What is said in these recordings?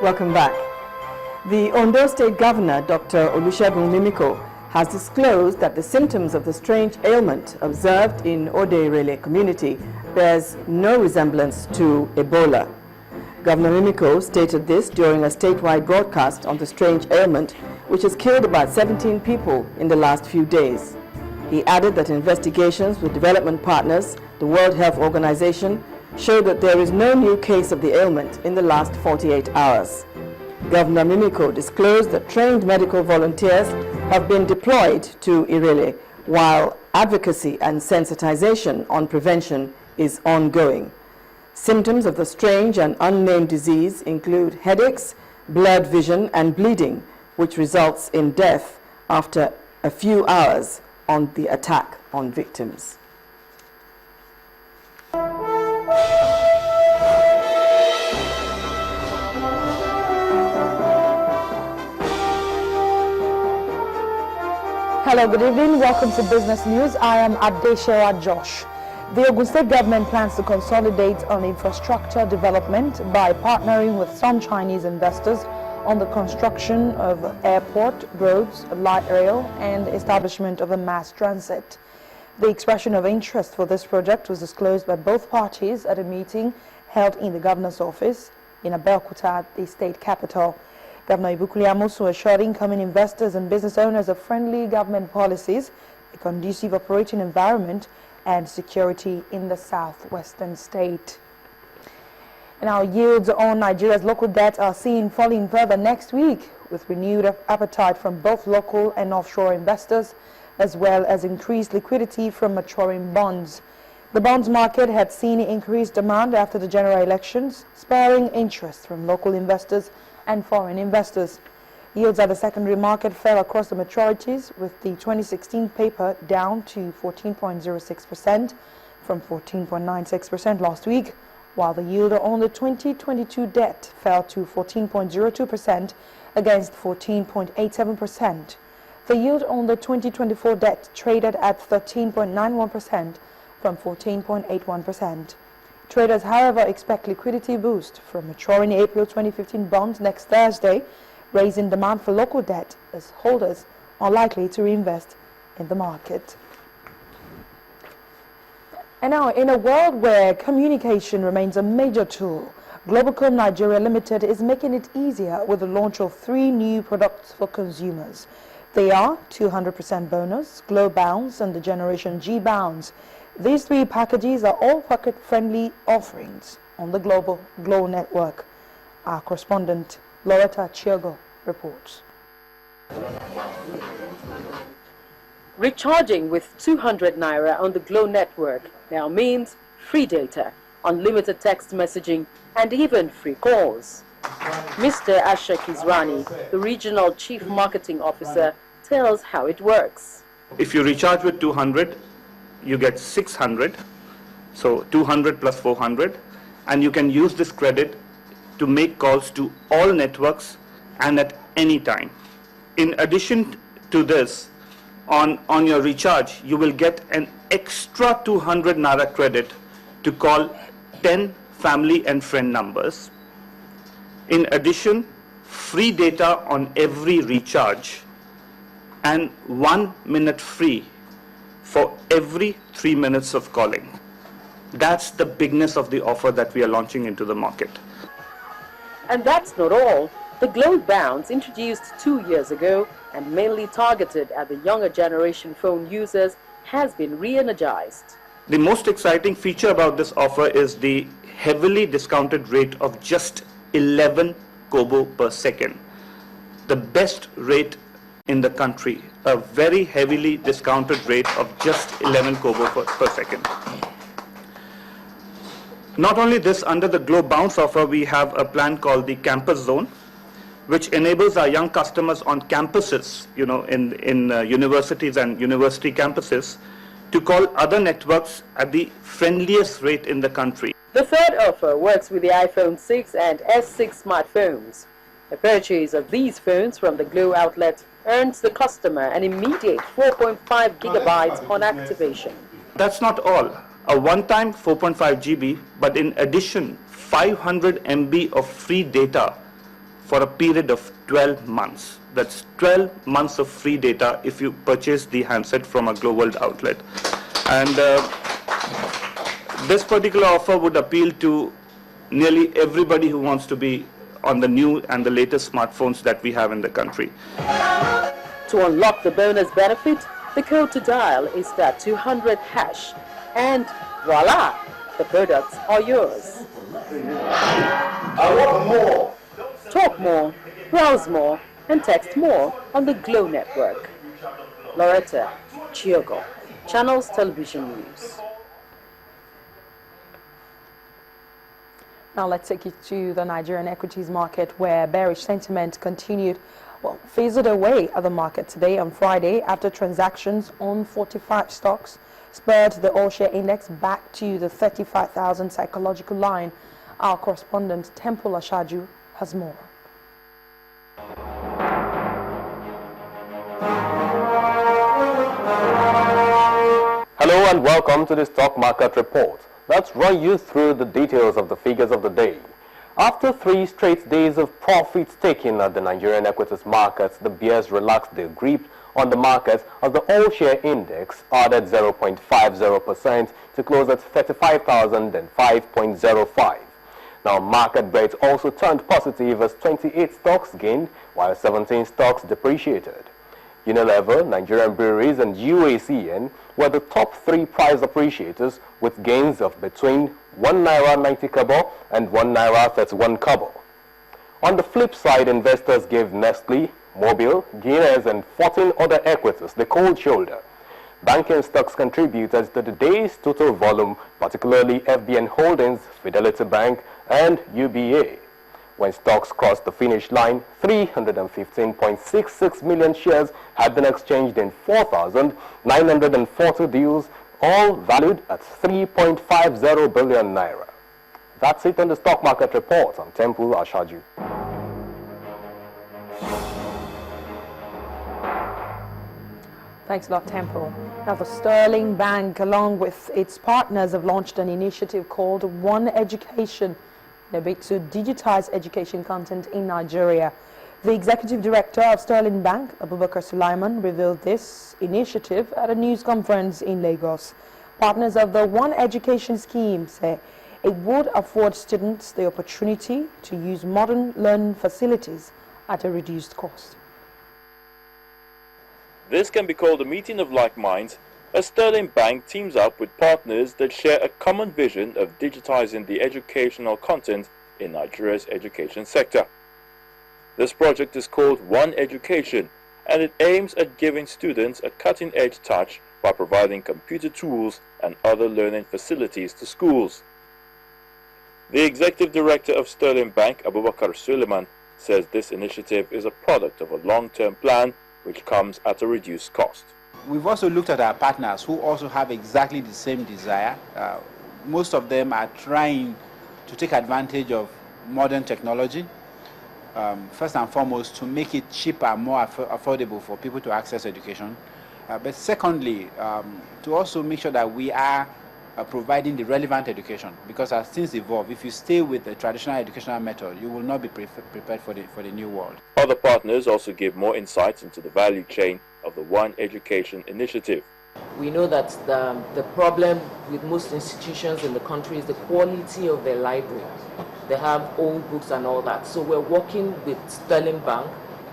Welcome back. The Ondo State Governor, Dr. Olusegun Mimiko, has disclosed that the symptoms of the strange ailment observed in Ode-Irele community bears no resemblance to Ebola. Governor Mimiko stated this during a statewide broadcast on the strange ailment, which has killed about 17 people in the last few days. He added that investigations with development partners, the World Health Organization, showed that there is no new case of the ailment in the last 48 hours. Governor Mimiko disclosed that trained medical volunteers have been deployed to Irele, while advocacy and sensitization on prevention is ongoing. Symptoms of the strange and unnamed disease include headaches, blurred vision, and bleeding, which results in death after a few hours on the attack on victims. Hello, good evening. Welcome to Business News. I am Adeshewa Josh. The Ogun State government plans to consolidate on infrastructure development by partnering with some Chinese investors on the construction of airport, roads, light rail, and establishment of a mass transit. The expression of interest for this project was disclosed by both parties at a meeting held in the governor's office in Abeokuta, the state capital. Governor Ibukuli Amosu assured incoming investors and business owners of friendly government policies, a conducive operating environment, and security in the southwestern state. And our yields on Nigeria's local debt are seen falling further next week, with renewed appetite from both local and offshore investors, as well as increased liquidity from maturing bonds. The bonds market had seen increased demand after the general elections, spurring interest from local investors and foreign investors. Yields at the secondary market fell across the maturities, with the 2016 paper down to 14.06% from 14.96% last week, while the yield on the 2022 debt fell to 14.02% against 14.87%. The yield on the 2024 debt traded at 13.91% from 14.81%. Traders, however, expect liquidity boost from maturing April 2015 bonds next Thursday, raising demand for local debt as holders are likely to reinvest in the market. And now, in a world where communication remains a major tool, Globalcom Nigeria Limited is making it easier with the launch of 3 new products for consumers. They are 200% bonus, Glow Bounce, and the Generation G Bounce. These 3 packages are all pocket-friendly offerings on the Global Glow network. Our correspondent, Loretta Chiogo, reports. Recharging with 200 Naira on the Glow network now means free data, unlimited text messaging, and even free calls. Mr. Ashok Izrani, the Regional Chief Marketing Officer, tells how it works. If you recharge with 200, you get 600, so 200 plus 400, and you can use this credit to make calls to all networks and at any time. In addition to this, on your recharge, you will get an extra 200 Naira credit to call 10 family and friend numbers. In addition, free data on every recharge and 1 minute free for every 3 minutes of calling. That's the bigness of the offer that we are launching into the market. And that's not all. The Glow Bounce, introduced 2 years ago and mainly targeted at the younger generation phone users, has been re-energized. The most exciting feature about this offer is the heavily discounted rate of just 11 kobo per second. The best rate in the country, a very heavily discounted rate of just 11 kobo per second. Not only this, under the Glow Bounce offer, we have a plan called the Campus Zone, which enables our young customers on campuses, in universities and university campuses, to call other networks at the friendliest rate in the country. The third offer works with the iPhone 6 and S6 smartphones. The purchase of these phones from the Glow outlet earns the customer an immediate 4.5 gigabytes on activation. That's not all. A one-time 4.5 GB, but in addition, 500 MB of free data for a period of 12 months. That's 12 months of free data if you purchase the handset from a global outlet. And this particular offer would appeal to nearly everybody who wants to be on the new and the latest smartphones that we have in the country. To unlock the bonus benefit, the code to dial is that 200 hash, and voila, the products are yours. I want more. Talk more, browse more, and text more on the Glow network. Loretta Chiogo, Channels Television News. Now let's take you to the Nigerian equities market, where bearish sentiment continued, fizzled away at the market today on Friday after transactions on 45 stocks spurred the all-share index back to the 35,000 psychological line. Our correspondent Temple Ashaju has more. Hello and welcome to the Stock Market Report. Let's run you through the details of the figures of the day. After 3 straight days of profits taken at the Nigerian equities markets, the bears relaxed their grip on the markets as the all-share index added 0.50% to close at 35,005.05. Now, market bets also turned positive as 28 stocks gained while 17 stocks depreciated. Unilever, Nigerian Breweries and UACN were the top 3 price appreciators with gains of between 1 naira 90 kobo and 1 naira 31 kobo. On the flip side, investors gave Nestle, Mobil, Guinness and 14 other equities the cold shoulder. Banking stocks contributed to the day's total volume, particularly FBN Holdings, Fidelity Bank and UBA. When stocks crossed the finish line, 315.66 million shares had been exchanged in 4,940 deals, all valued at 3.50 billion naira. That's it on the Stock Market Report. I'm Temple Ashaju. Thanks a lot, Temple. Now, the Sterling Bank, along with its partners, have launched an initiative called One Education, in a bid to digitize education content in Nigeria. The executive director of Sterling Bank, Abubakar Sulaiman, revealed this initiative at a news conference in Lagos. Partners of the One Education scheme say it would afford students the opportunity to use modern learning facilities at a reduced cost. This can be called a meeting of like minds, as Sterling Bank teams up with partners that share a common vision of digitizing the educational content in Nigeria's education sector. This project is called One Education, and it aims at giving students a cutting-edge touch by providing computer tools and other learning facilities to schools. The executive director of Sterling Bank, Abubakar Suleiman, says this initiative is a product of a long-term plan which comes at a reduced cost. We've also looked at our partners who also have exactly the same desire. Most of them are trying to take advantage of modern technology, first and foremost to make it cheaper, more affordable for people to access education. But secondly, to also make sure that we are providing the relevant education, because as things evolve, if you stay with the traditional educational method, you will not be prepared for the new world. Other partners also give more insights into the value chain of the One Education initiative. We know that the problem with most institutions in the country is the quality of their library. They have old books and all that. So we're working with Sterling Bank,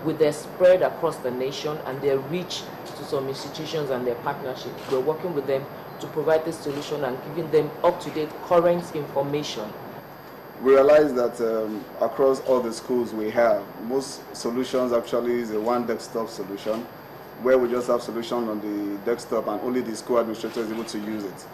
with their spread across the nation and their reach to some institutions and their partnerships. We're working with them to provide this solution and giving them up-to-date current information. We realize that across all the schools we have, most solutions actually is a one desktop solution, where we just have solution on the desktop and only the school administrator is able to use it.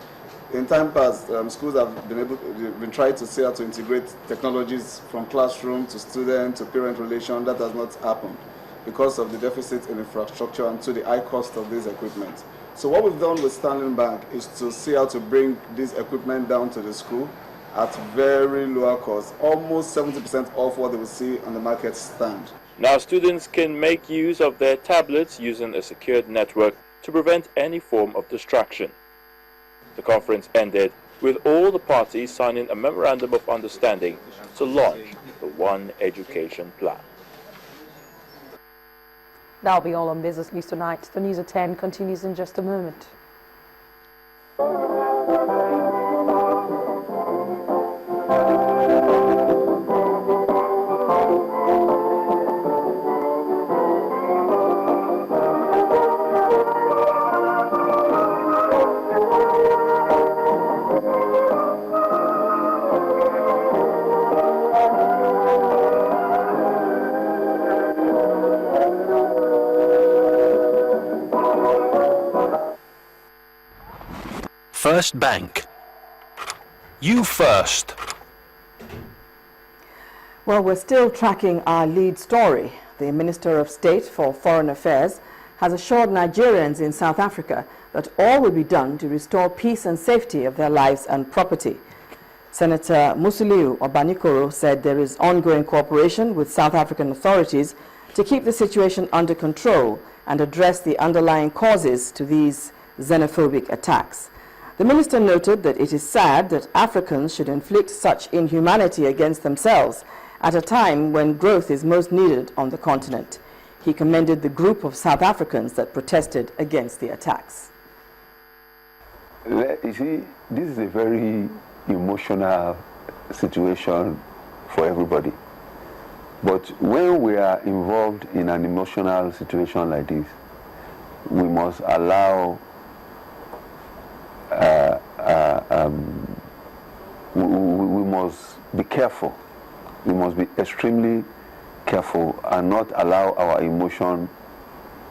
In time past, schools have been trying to see how to integrate technologies from classroom to student to parent relation. That has not happened because of the deficit in infrastructure and to the high cost of this equipment. So what we've done with Sterling Bank is to see how to bring this equipment down to the school at very lower cost, almost 70% off what they will see on the market stand. Now students can make use of their tablets using a secured network to prevent any form of distraction. The conference ended with all the parties signing a memorandum of understanding to launch the One Education plan. That'll be all on Business News tonight. The news at 10 continues in just a moment. First Bank. You first. Well, we're still tracking our lead story. The Minister of State for Foreign Affairs has assured Nigerians in South Africa that all will be done to restore peace and safety of their lives and property. Senator Musiliu Obanikoro said there is ongoing cooperation with South African authorities to keep the situation under control and address the underlying causes to these xenophobic attacks. The minister noted that it is sad that Africans should inflict such inhumanity against themselves at a time when growth is most needed on the continent. He commended the group of South Africans that protested against the attacks. You see, this is a very emotional situation for everybody. But when we are involved in an emotional situation like this, we must allow we must be careful. We must be extremely careful and not allow our emotion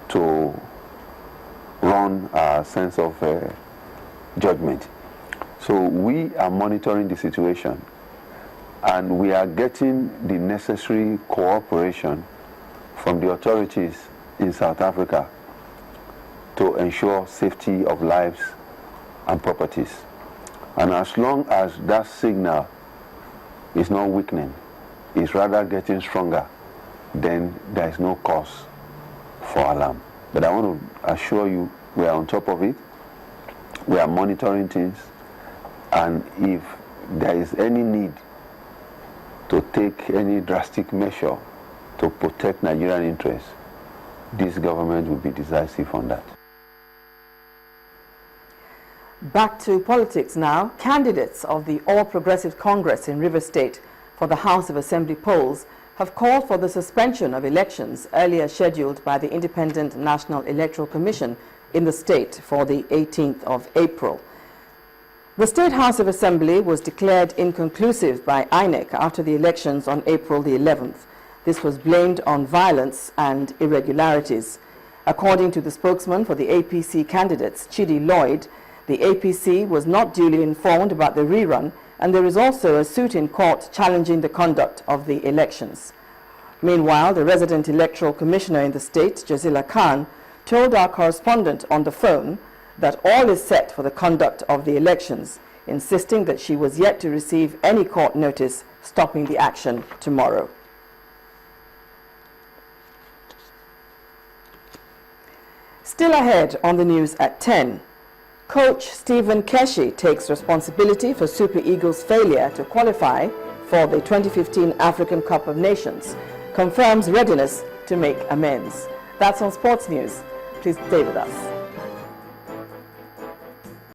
to run our sense of judgment. So we are monitoring the situation and we are getting the necessary cooperation from the authorities in South Africa to ensure safety of lives and properties. And as long as that signal is not weakening, it's rather getting stronger, then there is no cause for alarm. But I want to assure you, we are on top of it, we are monitoring things, and if there is any need to take any drastic measure to protect Nigerian interests, this government will be decisive on that. Back to politics now. Candidates of the All Progressive Congress in Rivers State for the House of Assembly polls have called for the suspension of elections earlier scheduled by the Independent National Electoral Commission in the state for the 18th of April. The State House of Assembly was declared inconclusive by INEC after the elections on April the 11th. This was blamed on violence and irregularities. According to the spokesman for the APC candidates, Chidi Lloyd, the APC was not duly informed about the rerun, and there is also a suit in court challenging the conduct of the elections. Meanwhile, the resident electoral commissioner in the state, Jazila Khan, told our correspondent on the phone that all is set for the conduct of the elections, insisting that she was yet to receive any court notice stopping the action tomorrow. Still ahead on the news at 10. Coach Stephen Keshi takes responsibility for Super Eagles' failure to qualify for the 2015 African Cup of Nations, confirms readiness to make amends. That's on Sports News. Please stay with us.